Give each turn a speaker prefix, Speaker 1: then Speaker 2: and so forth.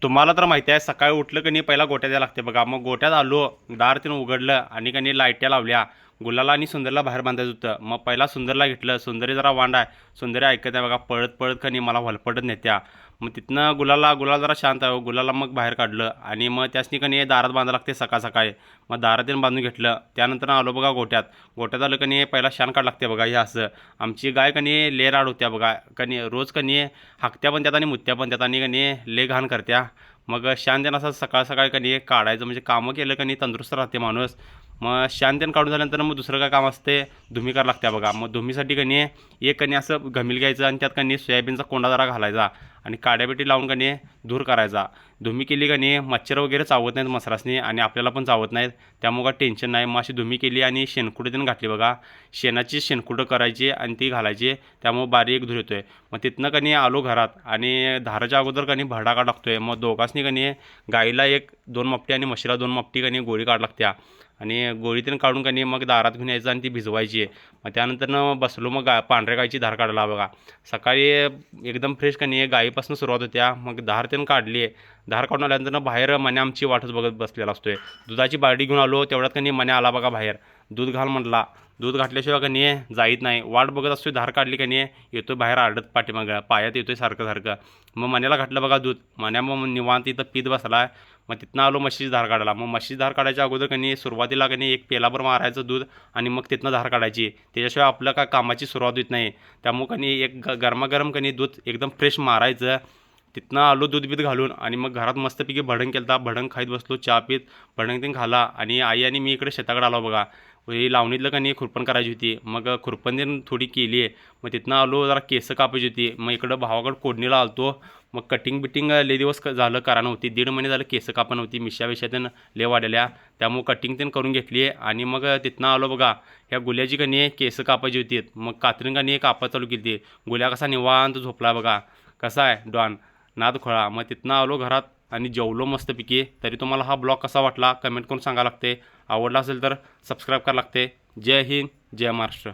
Speaker 1: तुम्हाला तर माहिती आहे सकाळी उठलं की नाही पहिला गोट्यात यायला लागते बघा. मग गोट्यात आलो, दार तिनं उघडलं आणि की नाही लाईट्या लावल्या. गुलाला आणि सुंदरला बाहेर बांधायचं होतं. मग पहिला सुंदरला घेतलं. सुंदरी जरा वांड आहे. सुंदरी ऐकत आहे बघा, पळत पळत का नाही मला व्हलपटत नेत्या. मग तिथनं गुलाल जरा शांत आहे. गुलाला मग बाहेर काढलं आणि मग त्यासनी का नाही दारात बांधायला लागते सकाळ सकाळी. मग दारातून बांधून घेतलं. त्यानंतर आलो बघा गोट्यात. गोट्यात आलं का नाही पहिला शान काढ लागते बघा. हे असं आमची गाय का नाही ले राड होत्या बघा. का नाही रोज का नाही हाकत्या पण त्यात आणि मुत्या पण त्यात आणि का नाही ले घाण करत्या. मग शांततेनं असं सकाळ सकाळी का नाही काढायचं, म्हणजे कामं केलं का नाही तंदुरुस्त राहते माणूस. मग शांततेनं काढून झाल्यानंतर मग दुसरं काय काम असते, धुमी करावं लागते बघा. मग धुमीसाठी का नाही एक का नाही असं घमील घ्यायचं आणि त्यात का नाही सोयाबीनचा कोंडा जरा घालायचा आणि काड्यापेटी लावून का नाही धूर करायचा. धुमी केली का नाही मच्छर वगैरे चावत नाहीत मसरासनी आणि आपल्याला पण चावत नाहीत. त्यामुळं काय टेन्शन नाही. मग अशी धुमी केली आणि शेणकुटं त्यानं घातली बघा. शेणाची शेणकुटं करायची आणि ती घालायची, त्यामुळं बारीक धूर येतोय. मग तिथनं का नाही आलो घरात आणि धाराच्या अगोदर का नाही भरडा काढ लागतोय. मग दोघांसनी का नाही गाईला 1-2 मापटी आणि म्हशीला 2 मापटी का नाही गोळी काढ लागत्या आणि गोळीतून काढून का नाही मग दारात घेऊन यायचं आणि ती भिजवायची. मग त्यानंतर बसलो, मग पांढऱ्या गाईची धार काढला बघा. सकाळी एकदम फ्रेश का नाही गाईपासून सुरुवात होत्या. मग धार त्यानं काढली. धार काढून आल्यानंतर बाहेर मण्या आमची वाटच बघत बसलेला असतोय. दुधाची बारडी घेऊन आलो, तेवढ्यात का नाही मण्या आला बघा बाहेर. दूध घाल म्हटला. दूध घातल्याशिवाय का नाही जाईत नाही. वाट बघत असतोय, धार काढली का नाही येतोय बाहेर आडत पाठीमागं पायात येतोय सारखं सारखं. मग मण्याला घातलं बघा दूध. मण्या मग निवांत इथं पीत बसला. मग तिथनं आलो म्हशीची धार काढायला. मग म्हशीची धार काढायच्या अगोदर का नाही सुरुवातीला का नाही 1 पेलाभर मारायचं दूध आणि मग तिथनं धार काढायची. त्याच्याशिवाय आपलं काय कामाची सुरुवात होत नाही. त्यामुळं का नाही एक गरमागरम का नाही दूध एकदम फ्रेश मारायचं. तिथनं आलो दूध बीत घालून आणि मग घरात मस्तपैकी भडंग केलता. भडंग खाईत बसलो, चहा पीत भडंग तीन खाला आणि आई आणि मी इकडे शेताकडे आलो बघा. ही लावणीतलं का नाही खुरपण करायची होती. मग खुरपण तीन थोडी केली आहे. मग तिथनं आलो, जरा केस कापायची होती. मग इकडं भावाकडं कोडणीला आलतो. मग कटिंग बिटिंग लय दिवस झालं करा नव्हती. 1.5 महिने झालं केस कापा नव्हती. मिशा विषयातून लय वाढल्या, त्यामुळे कटिंग तीन करून घेतली आहे. आणि मग तिथनं आलो बघा. ह्या गुल्याची का नाही केस कापायची होती. मग कात्रीन का नाही कापा चालू केली. गुल्या कसा निवांत झोपला बघा. कसा आहे डॉन नाद खोळा. मग तिथनं आलो घरात आणि जेवलो मस्तपैकी. तरी तुम्हाला हा ब्लॉग कसा वाटला कमेंट करून सांगा लागते. आवडला असेल तर सबस्क्राईब करावं लागते. जय हिंद, जय महाराष्ट्र.